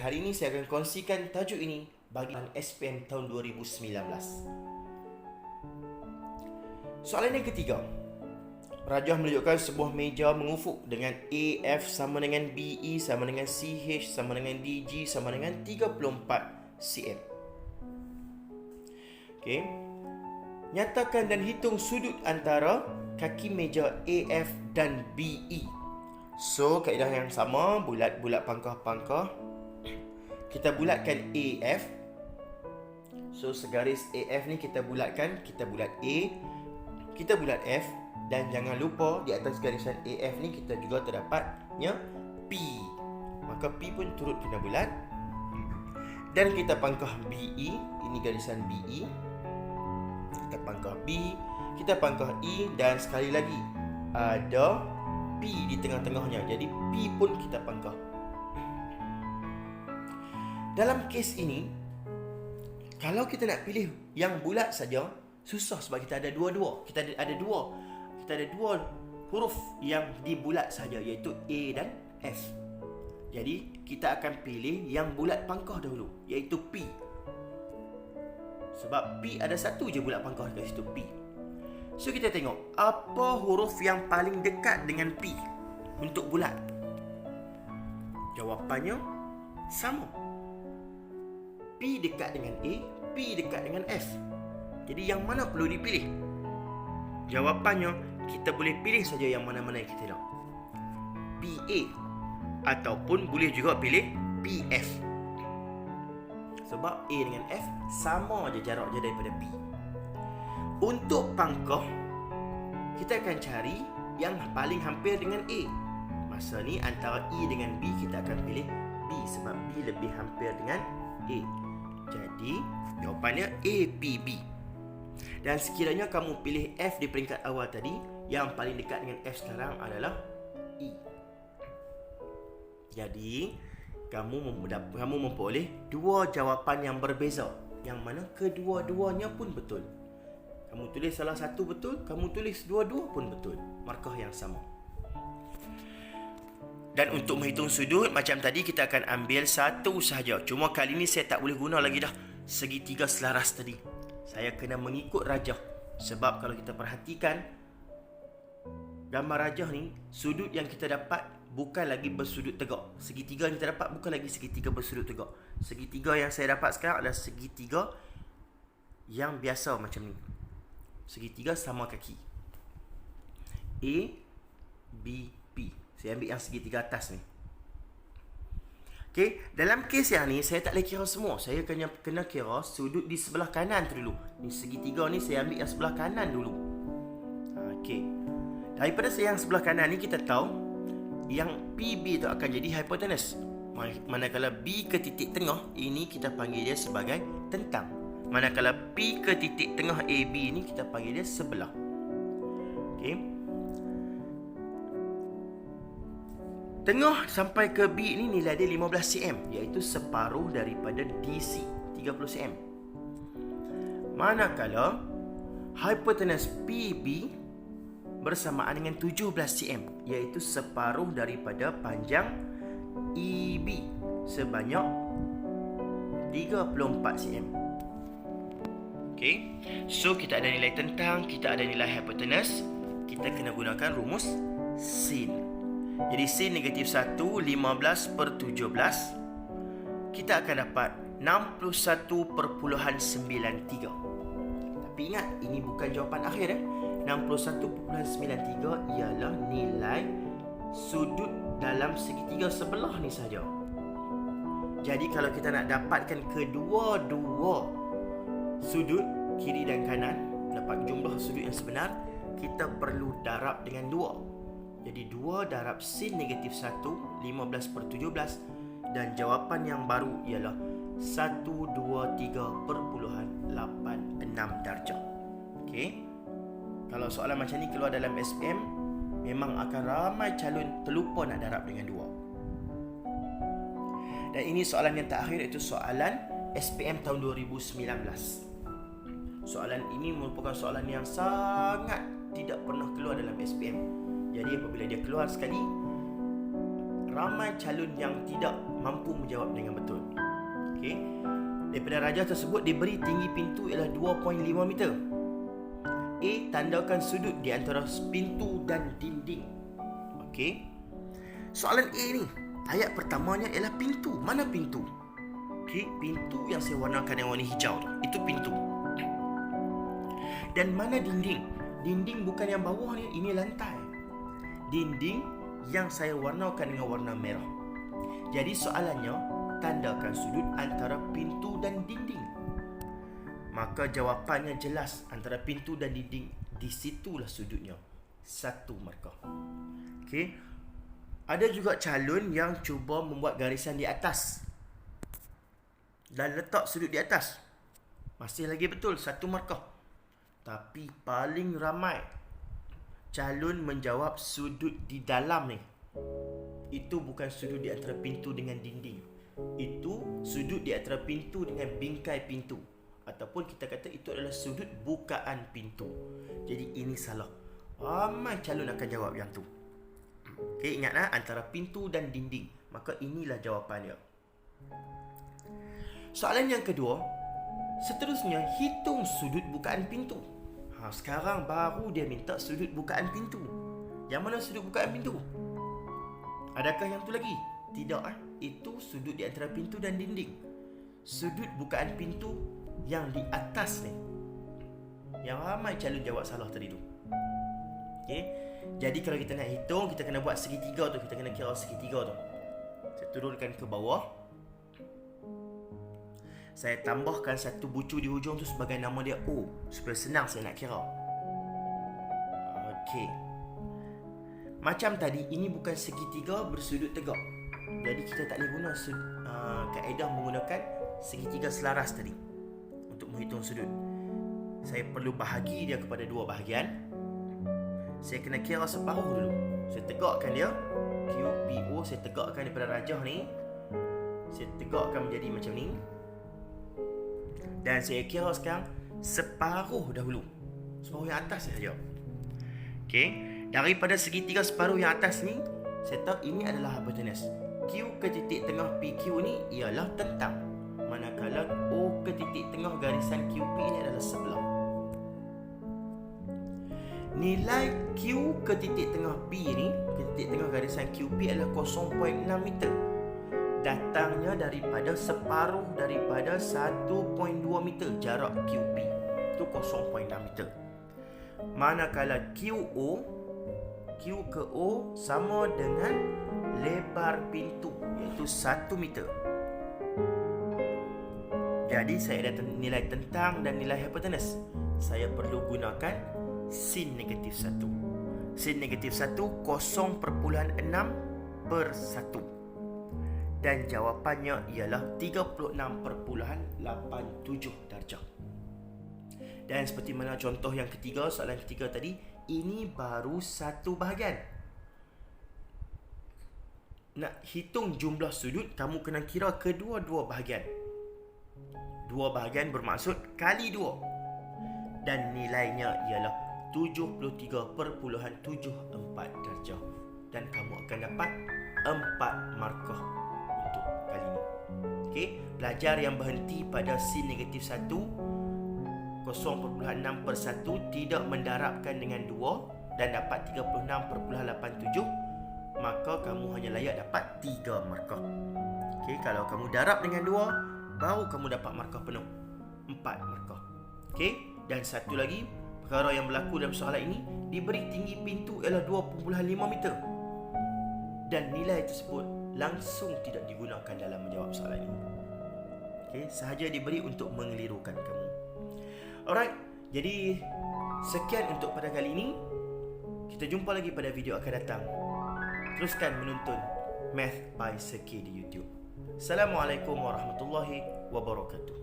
hari ini saya akan kongsikan tajuk ini bagi SPM tahun 2019. Soalan yang ketiga. Rajah menunjukkan sebuah meja mengufuk dengan AF sama dengan BE sama dengan CH sama dengan DG sama dengan 34 cm. Okey. Nyatakan dan hitung sudut antara kaki meja AF dan BE. So, kaedah yang sama, bulat-bulat pangkah-pangkah. Kita bulatkan AF. So, segaris AF ni kita bulatkan. Kita bulat A, kita bulat F. Dan jangan lupa di atas garisan AF ni kita juga terdapatnya P. Maka P pun turut kena bulat. Dan kita pangkah BE. Ini garisan BE. Kita pangkah B, kita pangkah E. Dan sekali lagi ada P di tengah-tengahnya. Jadi P pun kita pangkah. Dalam kes ini, kalau kita nak pilih yang bulat saja, susah sebab kita ada dua-dua. Kita ada dua huruf yang dibulat saja, iaitu A dan F. Jadi kita akan pilih yang bulat pangkah dahulu, iaitu P. Sebab P ada satu je bulat pangkah dekat situ, P. So kita tengok apa huruf yang paling dekat dengan P untuk bulat. Jawapannya sama. P dekat dengan A, P dekat dengan F. Jadi yang mana perlu dipilih? Jawapannya, kita boleh pilih saja yang mana-mana yang kita nak. PA ataupun boleh juga pilih PF. Sebab A dengan F sama je jarak je daripada P. Untuk pangkah, kita akan cari yang paling hampir dengan A. Masa ni antara E dengan B, kita akan pilih B sebab B lebih hampir dengan A. Jadi jawapannya APB. Dan sekiranya kamu pilih F di peringkat awal tadi, yang paling dekat dengan F sekarang adalah E. Jadi kamu memperoleh dua jawapan yang berbeza, yang mana kedua-duanya pun betul. Kamu tulis salah satu betul, kamu tulis dua-dua pun betul. Markah yang sama. Dan untuk menghitung sudut, macam tadi kita akan ambil satu sahaja. Cuma kali ni saya tak boleh guna lagi dah segitiga selaras tadi. Saya kena mengikut rajah. Sebab kalau kita perhatikan gambar rajah ni, sudut yang kita dapat bukan lagi bersudut tegak. Segitiga yang kita dapat bukan lagi segitiga bersudut tegak. Segitiga yang saya dapat sekarang adalah segitiga yang biasa macam ni. Segitiga sama kaki. A, B, P. Saya ambil yang segitiga atas ni. Okey, dalam kes yang ni saya tak boleh kira semua. Saya kena kira sudut di sebelah kanan tu dulu. Ni segitiga ni saya ambil yang sebelah kanan dulu. Okey. Daripada yang sebelah kanan ni kita tahu yang PB tu akan jadi hipotenus. Manakala B ke titik tengah, ini kita panggil dia sebagai tentang. Manakala P ke titik tengah AB ni kita panggil dia sebelah. Okey. Tengah sampai ke B ni nilai dia 15 cm, iaitu separuh daripada DC, 30 cm. Manakala hipotenus PB bersamaan dengan 17 cm, iaitu separuh daripada panjang EB sebanyak 34 cm. Okey. So kita ada nilai tentang, kita ada nilai hipotenus. Kita kena gunakan rumus sin. Jadi sin negatif 1, 15 per 17, kita akan dapat 61.93. Tapi ingat, ini bukan jawapan akhir. 61.93 ialah nilai sudut dalam segitiga sebelah ni saja. Jadi kalau kita nak dapatkan kedua-dua sudut, kiri dan kanan, dapat jumlah sudut yang sebenar, kita perlu darab dengan 2. Jadi 2 darab sin negatif 1, 15 per 17. Dan jawapan yang baru ialah 123.86 darjah. Okey. Kalau soalan macam ni keluar dalam SPM, memang akan ramai calon terlupa nak darab dengan 2. Dan ini soalan yang terakhir, iaitu soalan SPM tahun 2019. Soalan ini merupakan soalan yang sangat tidak pernah keluar dalam SPM. Jadi apabila dia keluar sekali, ramai calon yang tidak mampu menjawab dengan betul. Okey. Daripada rajah tersebut diberi tinggi pintu ialah 2.5 meter. A, tandakan sudut di antara pintu dan dinding. Okey. Soalan A ni, ayat pertamanya ialah pintu. Mana pintu? Okey, pintu yang saya warnakan yang warna hijau tu, itu pintu. Dan mana dinding? Dinding bukan yang bawah ni, ini lantai. Dinding yang saya warnakan dengan warna merah. Jadi soalannya, tandakan sudut antara pintu dan dinding. Maka jawapannya jelas, antara pintu dan dinding, di situlah sudutnya. 1 markah. Okey. Ada juga calon yang cuba membuat garisan di atas dan letak sudut di atas. Masih lagi betul, 1 markah. Tapi paling ramai calon menjawab sudut di dalam ni. Itu bukan sudut di antara pintu dengan dinding. Itu sudut di antara pintu dengan bingkai pintu. Ataupun kita kata itu adalah sudut bukaan pintu. Jadi ini salah. Ramai calon akan jawab yang tu. Okey, ingatlah antara pintu dan dinding. Maka inilah jawapannya. Soalan yang kedua, seterusnya hitung sudut bukaan pintu. Sekarang baru dia minta sudut bukaan pintu. Yang mana sudut bukaan pintu? Adakah yang tu lagi? Tidak. Itu sudut di antara pintu dan dinding. Sudut bukaan pintu yang di atas ni. Yang ramai calon jawab salah tadi tu. Okey. Jadi kalau kita nak hitung, kita kena buat segitiga tu. Kita kena kira segitiga tu. Saya turunkan ke bawah. Saya tambahkan satu bucu di hujung tu sebagai nama dia O, supaya senang saya nak kira. Okey. Macam tadi, ini bukan segitiga bersudut tegak. Jadi kita tak boleh guna kaedah menggunakan segitiga selaras tadi untuk menghitung sudut. Saya perlu bahagi dia kepada 2 bahagian. Saya kena kira separuh dulu. Saya tegakkan dia, QPO, saya tegakkan daripada rajah ni. Saya tegakkan menjadi macam ni. Dan saya kira sekarang separuh dahulu. Separuh yang atas sahaja. Okey. Daripada segitiga separuh yang atas ni, saya tahu ini adalah hypotenuse. Q ke titik tengah PQ ni ialah tentang. Manakala O ke titik tengah garisan QP ni adalah sebelah. Nilai Q ke titik tengah P ni, ke titik tengah garisan QP adalah 0.6 meter. Datangnya daripada separuh daripada 1.2 meter jarak QP. Itu 0.6 meter. Manakala QO, Q ke O sama dengan lebar pintu, iaitu 1 meter. Jadi saya ada nilai tentang dan nilai hypotenuse. Saya perlu gunakan sin negatif 1. Sin negatif 1 0.6 per 1. Dan jawapannya ialah 36.87 darjah. Dan seperti mana contoh yang ketiga, soalan ketiga tadi, ini baru 1 bahagian. Nak hitung jumlah sudut, kamu kena kira kedua-dua bahagian. 2 bahagian bermaksud kali 2. Dan nilainya ialah 73.74 darjah. Dan kamu akan dapat 4 markah untuk kali ini. Okey, pelajar yang berhenti pada sin negatif 1, 0.6 per 1 tidak mendarabkan dengan 2 dan dapat 36.87, maka kamu hanya layak dapat 3 markah. Okey, kalau kamu darab dengan 2, baru kamu dapat markah penuh, 4 markah. Okey, dan satu lagi, perkara yang berlaku dalam soalan ini, diberi tinggi pintu ialah 2.5 meter. Dan nilai tersebut langsung tidak digunakan dalam menjawab soalan ini. Okey, sahaja diberi untuk mengelirukan kamu. Alright, jadi sekian untuk pada kali ini. Kita jumpa lagi pada video akan datang. Teruskan menonton Math by Seki di YouTube. Assalamualaikum warahmatullahi wabarakatuh.